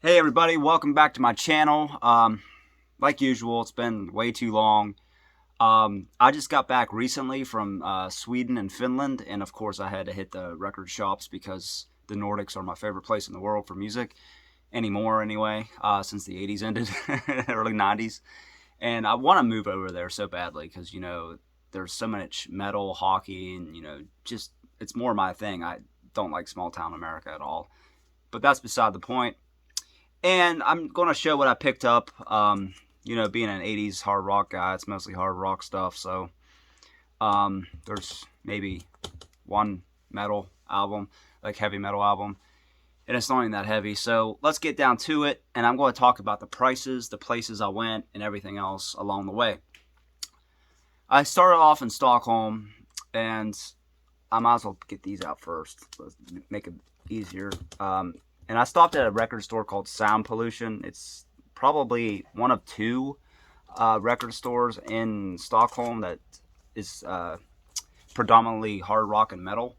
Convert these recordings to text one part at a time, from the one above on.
Hey everybody, welcome back to my channel. Like usual, it's been way too long. I just got back recently from Sweden and Finland, and of course I had to hit the record shops because the Nordics are my favorite place in the world for music, anymore anyway, since the 80s ended, early 90s. And I want to move over there so badly because, there's so much metal, hockey, and, just it's more my thing. I don't like small town America at all. But that's beside the point. And I'm going to show what I picked up. Being an 80s hard rock guy, it's mostly hard rock stuff. So there's maybe one metal album, like heavy metal album. And it's not even that heavy. So let's get down to it. And I'm going to talk about the prices, the places I went, and everything else along the way. I started off in Stockholm. And I might as well get these out first. Let's make it easier. And I stopped at a record store called Sound Pollution. It's probably one of two record stores in Stockholm that is predominantly hard rock and metal.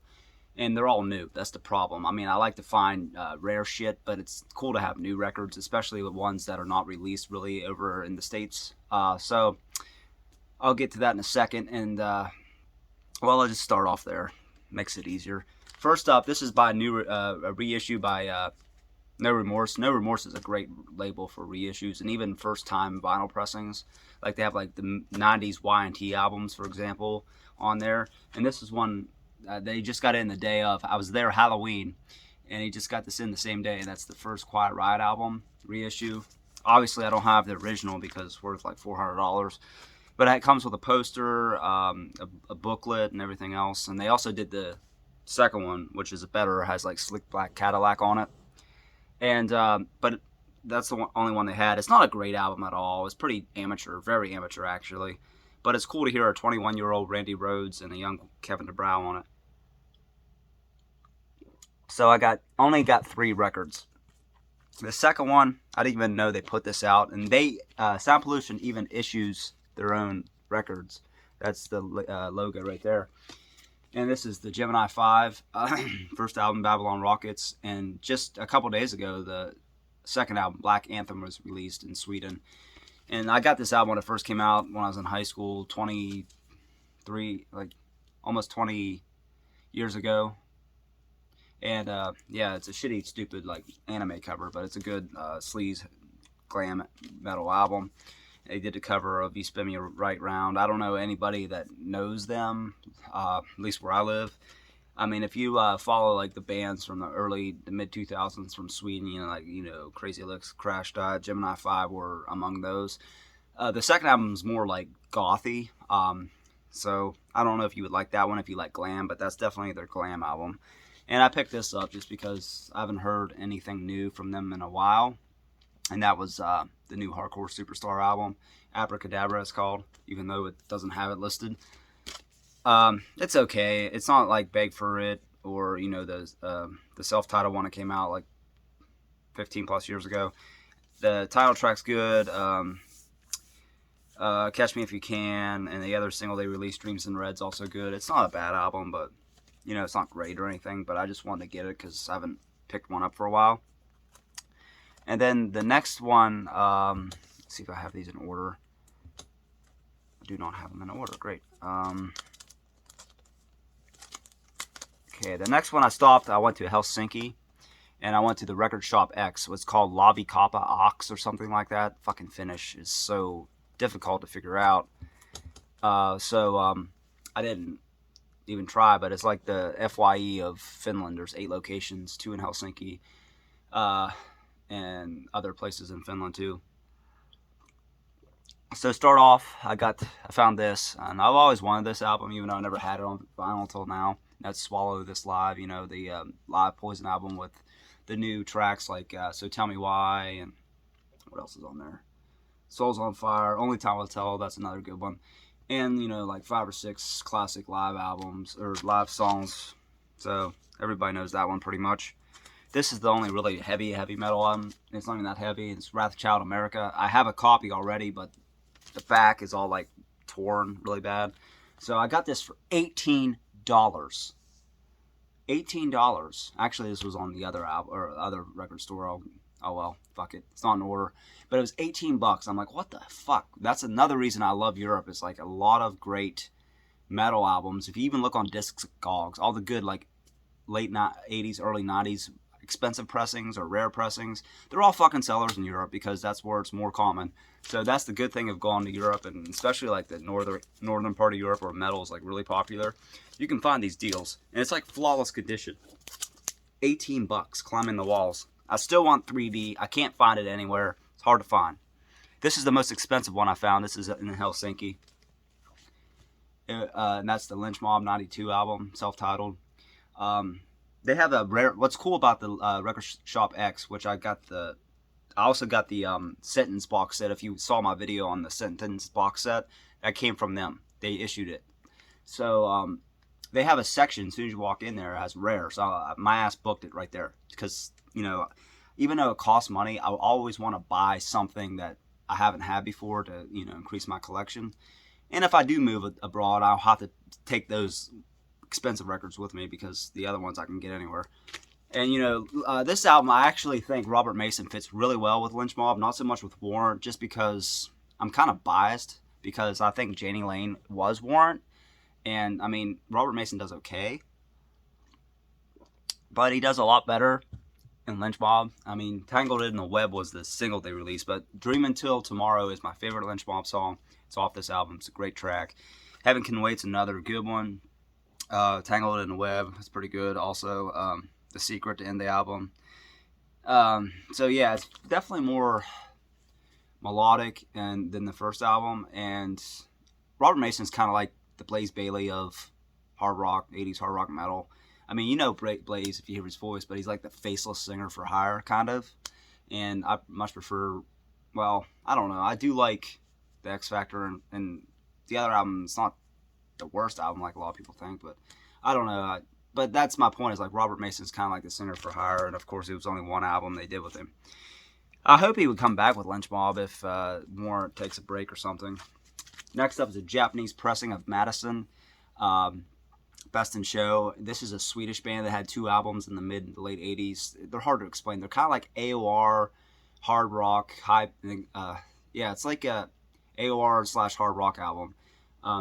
And they're all new. That's the problem. I mean, I like to find rare shit, but it's cool to have new records, especially the ones that are not released really over in the States. So I'll get to that in a second. And, I'll just start off there. Makes it easier. First up, this is by a reissue by No Remorse. No Remorse is a great label for reissues and even first-time vinyl pressings. Like they have like the '90s Y&T albums, for example, on there. And this is one they just got it in the day of. I was there Halloween, and he just got this in the same day. And that's the first Quiet Riot album reissue. Obviously, I don't have the original because it's worth like $400. But it comes with a poster, a booklet, and everything else. And they also did the second one, which is better, has like slick black Cadillac on it. And but that's the only one they had. It's not a great album at all. It's pretty amateur, very amateur actually. But it's cool to hear a 21-year-old Randy Rhoads and a young Kevin DeBrow on it. So I only got 3 records. The second one, I didn't even know they put this out, and they Sound Pollution even issues their own records. That's the logo right there. And this is the Gemini 5, first album, Babylon Rockets. And just a couple days ago, the second album, Black Anthem, was released in Sweden. And I got this album when it first came out when I was in high school, 23, like almost 20 years ago. And it's a shitty, stupid like anime cover, but it's a good sleaze glam metal album. They did a cover of You Spin Me Right Round. I don't know anybody that knows them, at least where I live. I mean, if you follow like the bands from the mid 2000s from Sweden, Crazy Looks, Crash Diet, Gemini 5 were among those. The second album is more like gothy, so I don't know if you would like that one if you like glam, but that's definitely their glam album. And I picked this up just because I haven't heard anything new from them in a while. And that was the new Hardcore Superstar album. Abracadabra it's called, even though it doesn't have it listed. It's okay. It's not like Beg for It or, the self-titled one that came out like 15 plus years ago. The title track's good. Catch Me If You Can, and the other single they released, Dreams in Red's also good. It's not a bad album, but, it's not great or anything. But I just wanted to get it because I haven't picked one up for a while. And then the next one, let's see if I have these in order. I do not have them in order. Great. Okay, the next one I went to Helsinki, and I went to the Record Shop X. It's called Lavi Kappa Ox or something like that. Fucking Finnish is so difficult to figure out. I didn't even try, but it's like the FYE of Finland. There's 8 locations, 2 in Helsinki. And other places in Finland too. So start off, I found this, and I've always wanted this album, even though I never had it on vinyl until now. That's Swallow This Live, the live Poison album with the new tracks like So Tell Me Why, and what else is on there? Souls on Fire, Only Time Will Tell, that's another good one. And, like 5 or 6 classic live albums, or live songs. So everybody knows that one pretty much. This is the only really heavy metal album. It's not even that heavy. It's Wrathchild America. I have a copy already, but the back is all like torn really bad. So I got this for $18. $18. Actually, this was on the other album or other record store. I'll Oh well, fuck it. It's not in order. But it was 18 bucks. I'm like, what the fuck? That's another reason I love Europe. It's like a lot of great metal albums. If you even look on Discogs, all the good like late 80s, early 90s expensive pressings or rare pressings, they're all fucking sellers in Europe because that's where it's more common. So that's the good thing of going to Europe, and especially like the northern part of Europe where metal is like really popular. You can find these deals, and it's like flawless condition. 18 bucks climbing the walls. I still want 3D. I can't find it anywhere. It's hard to find. This is the most expensive one I found. This is in Helsinki. And that's the Lynch Mob 92 album, self-titled. They have a rare. What's cool about the Record Shop X, which I also got the Sentence box set. If you saw my video on the Sentence box set, that came from them. They issued it. So they have a section as soon as you walk in there it has rare. So my ass booked it right there because even though it costs money, I always want to buy something that I haven't had before to increase my collection. And if I do move abroad, I'll have to take those expensive records with me because the other ones I can get anywhere. And this album, I actually think Robert Mason fits really well with Lynch Mob, not so much with Warrant, just because I'm kind of biased because I think Jani Lane was Warrant, and I mean Robert Mason does okay, but he does a lot better in Lynch Mob. I mean, Tangled in the Web was the single they released, but Dream Until Tomorrow is my favorite Lynch Mob song. It's off this album. It's a great track. Heaven Can Wait's another good one. Tangled in the Web is pretty good. Also, The Secret to end the album. So yeah, it's definitely more melodic than the first album. And Robert Mason's kind of like the Blaze Bayley of hard rock, 80s hard rock metal. I mean, Blaze if you hear his voice, but he's like the faceless singer for hire, kind of. And I much prefer, well, I don't know. I do like the X Factor and the other album. It's not the worst album like a lot of people think, but I don't know. But that's my point, is like Robert Mason's kind of like the singer for hire, and of course it was only one album they did with him. I hope he would come back with Lynch Mob if Warrant takes a break or something. Next up is a Japanese pressing of Madison, Best in Show. This is a Swedish band that had 2 albums in the mid to late 80s. They're hard to explain. They're kind of like AOR, hard rock, it's like a AOR / hard rock album.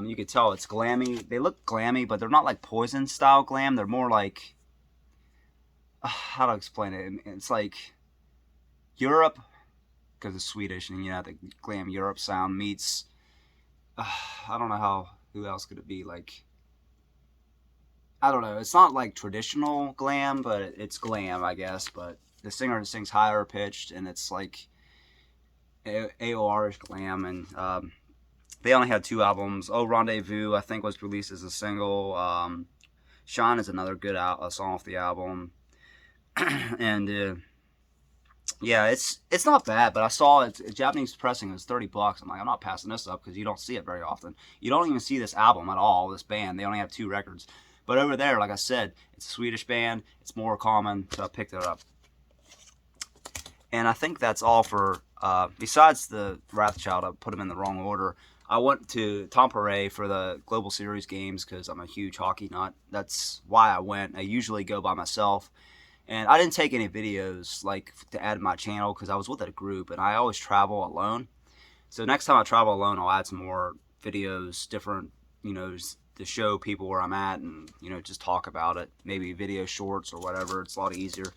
You could tell it's glammy. They look glammy, but they're not like Poison style glam. They're more like, how to explain it? It's like Europe, because it's Swedish, and the glam Europe sound meets, I don't know who else could it be? Like, I don't know. It's not like traditional glam, but it's glam, I guess. But the singer sings higher pitched, and it's like AOR-ish glam, and they only had 2 albums. Oh Rendezvous, I think, was released as a single. Shine is another good song off the album. And yeah, it's not bad, but I saw it's Japanese pressing. It was $30. I'm like, I'm not passing this up because you don't see it very often. You don't even see this album at all, this band. They only have 2 records. But over there, like I said, it's a Swedish band. It's more common, so I picked it up. And I think that's all for, besides the Wrathchild, I put them in the wrong order. I went to Tampere for the Global Series games because I'm a huge hockey nut. That's why I went. I usually go by myself. And I didn't take any videos to add to my channel because I was with a group, and I always travel alone. So next time I travel alone, I'll add some more videos, different, to show people where I'm at and, just talk about it. Maybe video shorts or whatever. It's a lot easier.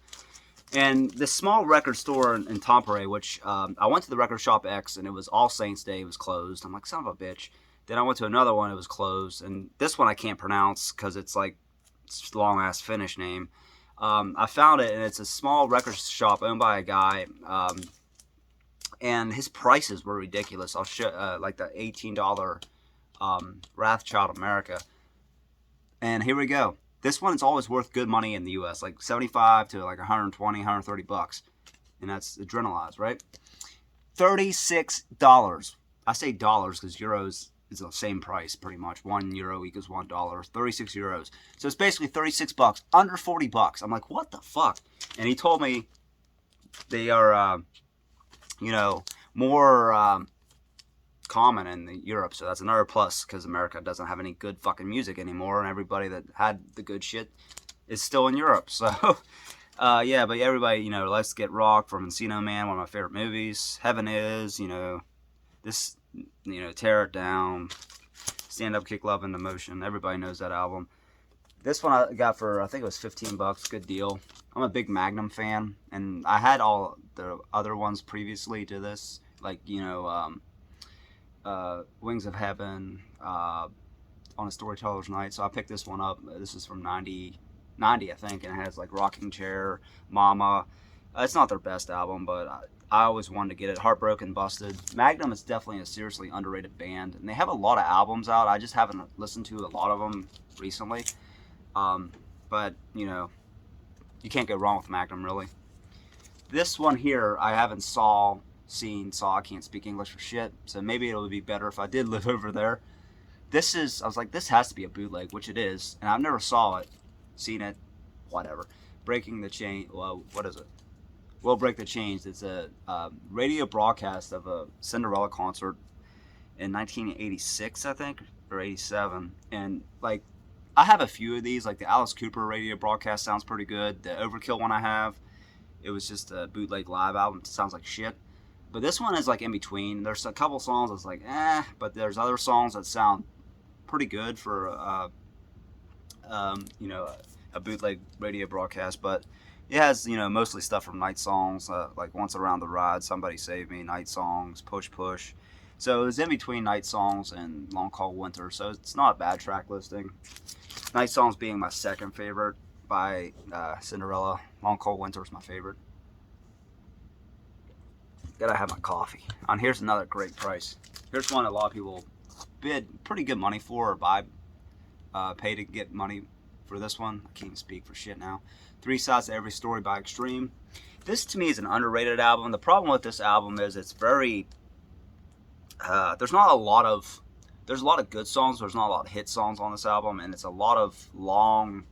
And this small record store in Tampere, which I went to the Record Shop X, and it was All Saints Day. It was closed. I'm like, son of a bitch. Then I went to another one. It was closed. And this one I can't pronounce because it's a long-ass Finnish name. I found it, and it's a small record shop owned by a guy. And his prices were ridiculous. I'll show like the $18 Wrathchild America. And here we go. This one is always worth good money in the U.S., like 75 to like 120, 130 bucks. And that's adrenalized, right? $36. I say dollars because euros is the same price pretty much. 1 euro equals $1. 36 euros. So it's basically 36 bucks, under 40 bucks. I'm like, what the fuck? And he told me they are, more common in Europe, so that's another plus because America doesn't have any good fucking music anymore, and everybody that had the good shit is still in Europe. So Yeah, but everybody, Let's Get Rock from Encino Man, one of my favorite movies. Heaven Is, this, Tear It Down, Stand Up, Kick Love into Motion. Everybody knows that album. This one I got for, I think it was $15, good deal. I'm a big Magnum fan, and I had all the other ones previously to this, like, Wings of Heaven, on a Storyteller's Night. So I picked this one up. This is from 90, I think, and it has like Rocking Chair, Mama. It's not their best album, but I always wanted to get it. Heartbroken, Busted. Magnum is definitely a seriously underrated band, and they have a lot of albums out. I just haven't listened to a lot of them recently. But you can't go wrong with Magnum, really. This one here, I haven't saw. I can't speak English for shit, so maybe it'll be better if I did live over there. I was like, this has to be a bootleg, which it is, and I've never seen it, whatever. Breaking the Chain, well, what is it? We'll Break the Chains. It's a radio broadcast of a Cinderella concert in 1986, I think, or 87, and like, I have a few of these, like the Alice Cooper radio broadcast sounds pretty good. The Overkill one I have, it was just a bootleg live album. It sounds like shit. But this one is like in between. There's a couple songs that's like, but there's other songs that sound pretty good for, a bootleg radio broadcast. But it has, mostly stuff from Night Songs, like Once Around the Ride, Somebody Save Me, Night Songs, Push Push. So it was in between Night Songs and Long Cold Winter. So it's not a bad track listing. Night Songs being my second favorite by Cinderella. Long Cold Winter is my favorite. Gotta have my coffee. And here's another great price. Here's one a lot of people bid pretty good money for, or pay to get money for this one. I can't even speak for shit now. 3 Sides to Every Story by Extreme. This to me is an underrated album. The problem with this album is it's very, there's a lot of good songs. There's not a lot of hit songs on this album, and it's a lot of long,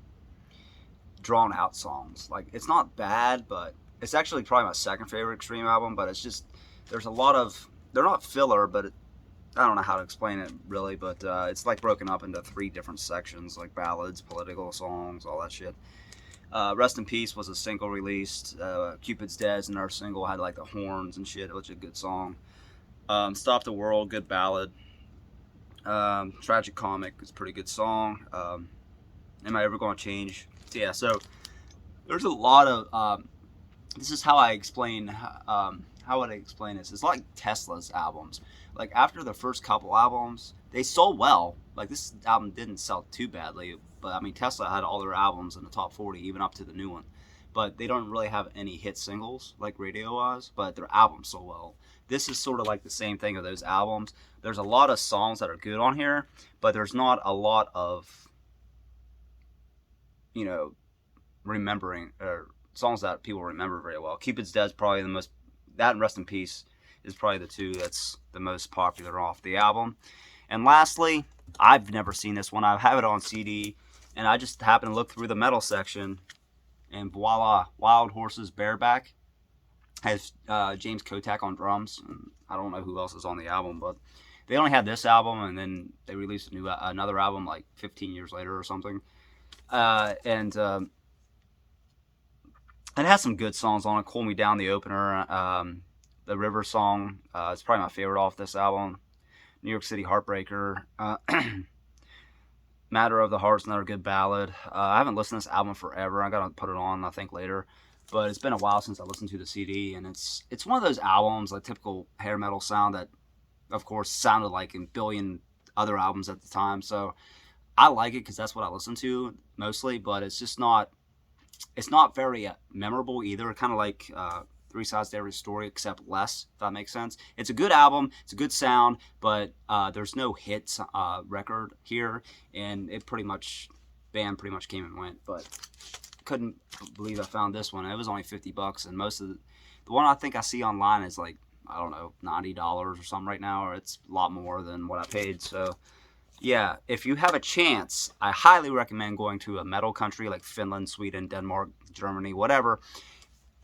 drawn out songs. Like, it's not bad, but it's actually probably my second favorite Extreme album, but it's just, there's a lot of, they're not filler, but I don't know how to explain it really, but it's like broken up into 3 different sections, like ballads, political songs, all that shit. Rest in Peace was a single released. Cupid's Dead is another single, had like the horns and shit, which is a good song. Stop the World, good ballad. Tragic Comic is a pretty good song. Am I Ever Gonna Change? Yeah, so there's a lot of, this is how I explain, how would I explain this? It's like Tesla's albums. Like, after the first couple albums, they sold well. Like, this album didn't sell too badly, but I mean, Tesla had all their albums in the top 40, even up to the new one. But they don't really have any hit singles, like radio-wise, but their albums sold well. This is sort of like the same thing of those albums. There's a lot of songs that are good on here, but there's not a lot of, remembering, or songs that people remember very well. Cupid's Dead is probably the most, that and Rest in Peace is probably the 2 that's the most popular off the album. And lastly, I've never seen this one. I have it on CD, and I just happened to look through the metal section, and voila, Wild Horses Bareback has James Kotak on drums. And I don't know who else is on the album, but they only had this album, and then they released another album like 15 years later or something. And it has some good songs on it. Cool Me Down, the opener. The River song is probably my favorite off this album. New York City Heartbreaker. Matter of the Heart's another good ballad. I haven't listened to this album forever. I gotta put it on, I think, later. But it's been a while since I listened to the CD, and it's one of those albums, like typical hair metal sound that, of course, sounded like a billion other albums at the time. So I like it because that's what I listen to mostly, but it's just not, it's not very memorable either. Kind of like 3 Sides to Every Story, except less, if that makes sense. It's a good album, it's a good sound, but there's no hits record here, and band pretty much came and went. But couldn't believe I found this one. It was only $50, and most of the one I think I see online is like, I don't know, $90 or something right now, or it's a lot more than what I paid. So yeah, if you have a chance, I highly recommend going to a metal country like Finland, Sweden, Denmark, Germany, whatever.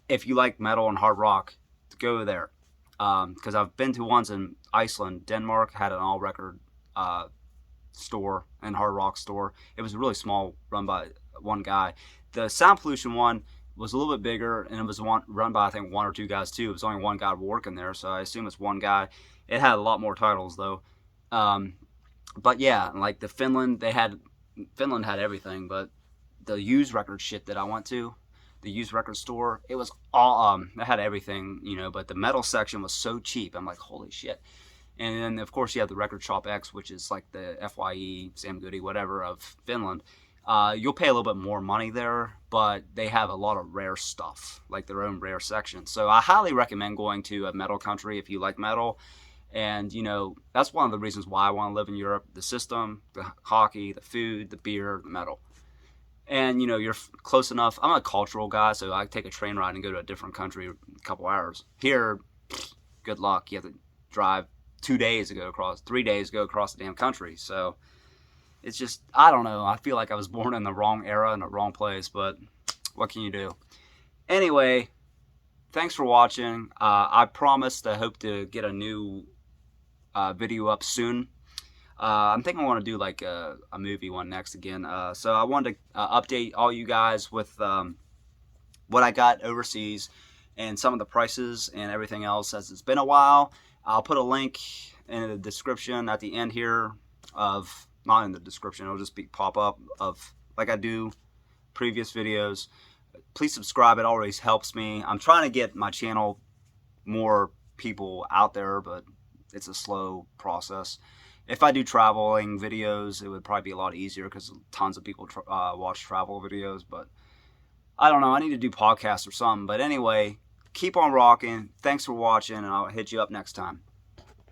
If you like metal and hard rock, go there. Because I've been to ones in Iceland. Denmark had an all-record store and hard rock store. It was really small, run by one guy. The Sound Pollution one was a little bit bigger, and it was run by I think one or two guys too. It was only one guy working there, so I assume it's one guy. It had a lot more titles though. Um, but yeah, like Finland had everything, but the used record shit that I went to, the used record store, it was all it had everything, but the metal section was so cheap. I'm like, holy shit. And then of course you have the Record Shop X, which is like the FYE, Sam Goody, whatever of Finland. You'll pay a little bit more money there, but they have a lot of rare stuff, like their own rare section. So I highly recommend going to a metal country if you like metal. And, that's one of the reasons why I want to live in Europe. The system, the hockey, the food, the beer, the metal. And, you're close enough. I'm a cultural guy, so I take a train ride and go to a different country in a couple hours. Here, good luck. You have to drive 2 days to go across, 3 days to go across the damn country. So it's just, I don't know. I feel like I was born in the wrong era in the wrong place, but what can you do? Anyway, thanks for watching. I promise I hope to get a new video up soon. I'm thinking I want to do like a movie one next again. So I wanted to update all you guys with what I got overseas and some of the prices and everything else, as it's been a while. I'll put a link in the description at the end here of, not in the description, it'll just pop up of, like I do previous videos. Please subscribe, it always helps me. I'm trying to get my channel more people out there, but it's a slow process. If I do traveling videos, it would probably be a lot easier because tons of people watch travel videos, but I don't know, I need to do podcasts or something. But anyway, keep on rocking. Thanks for watching, and I'll hit you up next time.